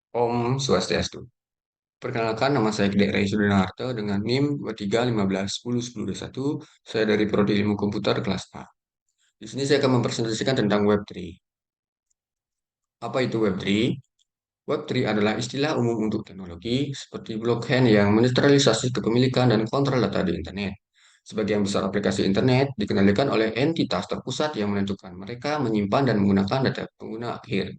Om Swastiastu. Perkenalkan, nama saya Gede Ray Sudanarto dengan NIM 2315101021. Saya dari Prodi Ilmu Komputer kelas A. Di sini saya akan mempresentasikan tentang Web3. Apa itu Web3? Web3 adalah istilah umum untuk teknologi seperti blockchain yang menetralisasi kepemilikan dan kontrol data di internet. Sebagian besar aplikasi internet dikendalikan oleh entitas terpusat yang menentukan mereka menyimpan dan menggunakan data pengguna akhir.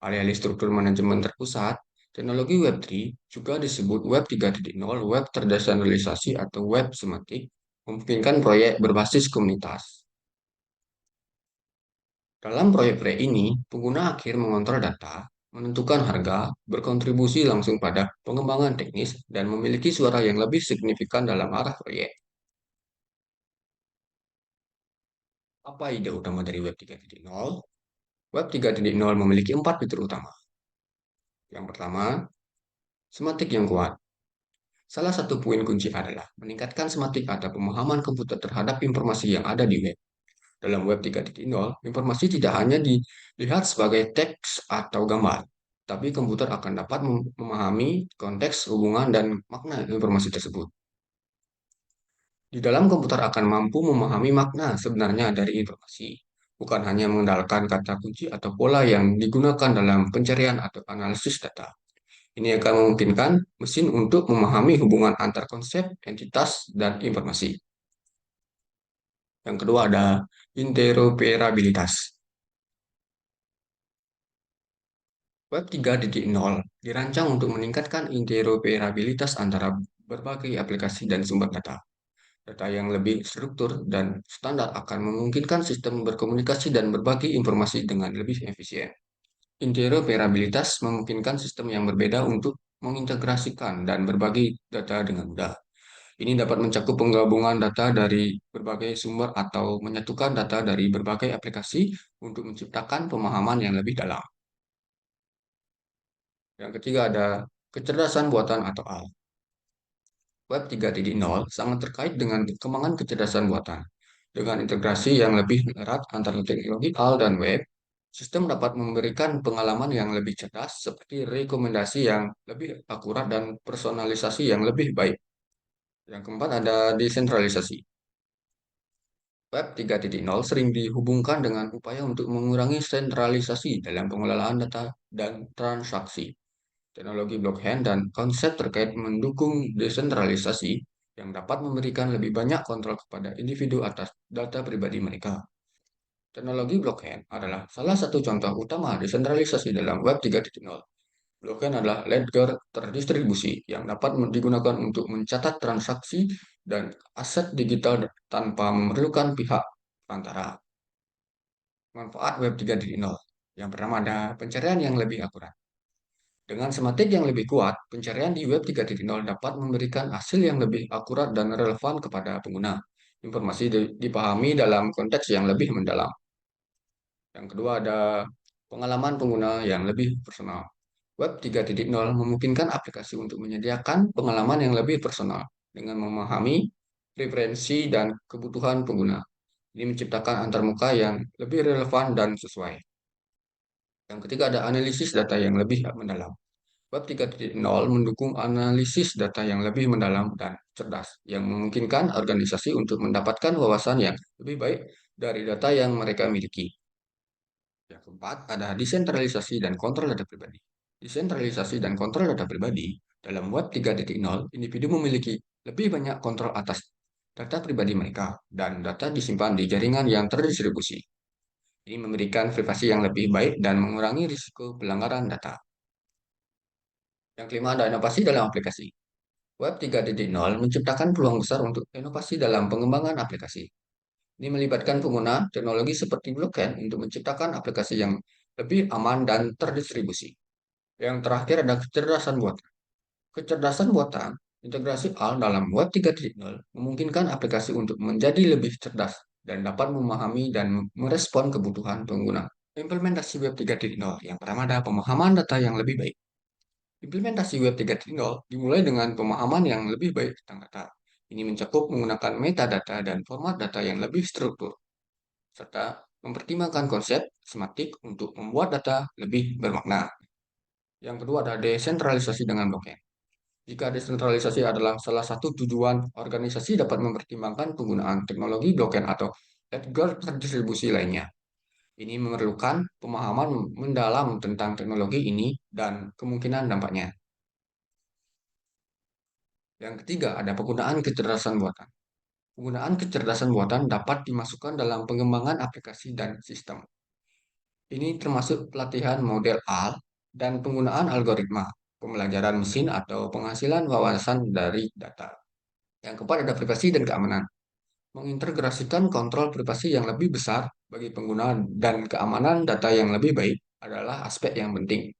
Alih-alih struktur manajemen terpusat, teknologi Web3 juga disebut Web 3.0, web terdesentralisasi atau web sematik, memungkinkan proyek berbasis komunitas. Dalam proyek-proyek ini, pengguna akhir mengontrol data, menentukan harga, berkontribusi langsung pada pengembangan teknis, dan memiliki suara yang lebih signifikan dalam arah proyek. Apa ide utama dari Web 3.0? Web 3.0 memiliki 4 fitur utama. Yang pertama, sematik yang kuat. Salah satu poin kunci adalah meningkatkan sematik atau pemahaman komputer terhadap informasi yang ada di web. Dalam Web 3.0, informasi tidak hanya dilihat sebagai teks atau gambar, tapi komputer akan dapat memahami konteks, hubungan, dan makna informasi tersebut. Di dalam komputer akan mampu memahami makna sebenarnya dari informasi, bukan hanya mengandalkan kata kunci atau pola yang digunakan dalam pencarian atau analisis data. Ini akan memungkinkan mesin untuk memahami hubungan antar konsep, entitas, dan informasi. Yang kedua ada interoperabilitas. Web 3.0 dirancang untuk meningkatkan interoperabilitas antara berbagai aplikasi dan sumber data. Data yang lebih struktur dan standar akan memungkinkan sistem berkomunikasi dan berbagi informasi dengan lebih efisien. Interoperabilitas memungkinkan sistem yang berbeda untuk mengintegrasikan dan berbagi data dengan mudah. Ini dapat mencakup penggabungan data dari berbagai sumber atau menyatukan data dari berbagai aplikasi untuk menciptakan pemahaman yang lebih dalam. Yang ketiga ada kecerdasan buatan atau AI. Web 3.0 sangat terkait dengan perkembangan kecerdasan buatan. Dengan integrasi yang lebih erat antara teknologi AI dan web, sistem dapat memberikan pengalaman yang lebih cerdas seperti rekomendasi yang lebih akurat dan personalisasi yang lebih baik. Yang keempat ada desentralisasi. Web 3.0 sering dihubungkan dengan upaya untuk mengurangi sentralisasi dalam pengelolaan data dan transaksi. Teknologi blockchain dan konsep terkait mendukung desentralisasi yang dapat memberikan lebih banyak kontrol kepada individu atas data pribadi mereka. Teknologi blockchain adalah salah satu contoh utama desentralisasi dalam Web 3.0. Blockchain adalah ledger terdistribusi yang dapat digunakan untuk mencatat transaksi dan aset digital tanpa memerlukan pihak perantara. Manfaat Web 3.0. Yang pertama ada pencarian yang lebih akurat. Dengan semantik yang lebih kuat, pencarian di Web 3.0 dapat memberikan hasil yang lebih akurat dan relevan kepada pengguna. Informasi dipahami dalam konteks yang lebih mendalam. Yang kedua ada pengalaman pengguna yang lebih personal. Web 3.0 memungkinkan aplikasi untuk menyediakan pengalaman yang lebih personal dengan memahami preferensi dan kebutuhan pengguna. Ini menciptakan antarmuka yang lebih relevan dan sesuai. Yang ketiga ada analisis data yang lebih mendalam. Web 3.0 mendukung analisis data yang lebih mendalam dan cerdas, yang memungkinkan organisasi untuk mendapatkan wawasan yang lebih baik dari data yang mereka miliki. Yang keempat, ada desentralisasi dan kontrol data pribadi. Desentralisasi dan kontrol data pribadi dalam Web 3.0, individu memiliki lebih banyak kontrol atas data pribadi mereka dan data disimpan di jaringan yang terdistribusi. Ini memberikan privasi yang lebih baik dan mengurangi risiko pelanggaran data. Yang kelima, ada inovasi dalam aplikasi. Web 3.0 menciptakan peluang besar untuk inovasi dalam pengembangan aplikasi. Ini melibatkan pengguna teknologi seperti blockchain untuk menciptakan aplikasi yang lebih aman dan terdistribusi. Yang terakhir ada kecerdasan buatan. Kecerdasan buatan, integrasi AI dalam Web 3.0 memungkinkan aplikasi untuk menjadi lebih cerdas dan dapat memahami dan merespon kebutuhan pengguna. Implementasi Web 3.0 yang pertama adalah pemahaman data yang lebih baik. Implementasi Web 3.0 dimulai dengan pemahaman yang lebih baik tentang data. Ini mencakup menggunakan metadata dan format data yang lebih struktur, serta mempertimbangkan konsep semantik untuk membuat data lebih bermakna. Yang kedua ada desentralisasi dengan blockchain. Jika desentralisasi adalah salah satu tujuan, organisasi dapat mempertimbangkan penggunaan teknologi blockchain atau ledger terdistribusi lainnya. Ini memerlukan pemahaman mendalam tentang teknologi ini dan kemungkinan dampaknya. Yang ketiga, ada penggunaan kecerdasan buatan. Penggunaan kecerdasan buatan dapat dimasukkan dalam pengembangan aplikasi dan sistem. Ini termasuk pelatihan model AL dan penggunaan algoritma, pembelajaran mesin atau penghasilan wawasan dari data. Yang keempat ada privasi dan keamanan. Mengintegrasikan kontrol privasi yang lebih besar bagi pengguna dan keamanan data yang lebih baik adalah aspek yang penting.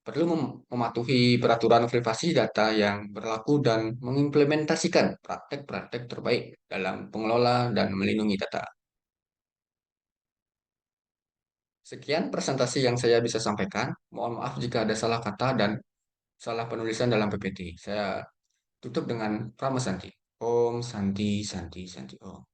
Perlu mematuhi peraturan privasi data yang berlaku dan mengimplementasikan praktek-praktek terbaik dalam pengelola dan melindungi data. Sekian presentasi yang saya bisa sampaikan. Mohon maaf jika ada salah kata dan salah penulisan dalam PPT. Saya tutup dengan Prama Santi. Om Santi Santi Santi Om.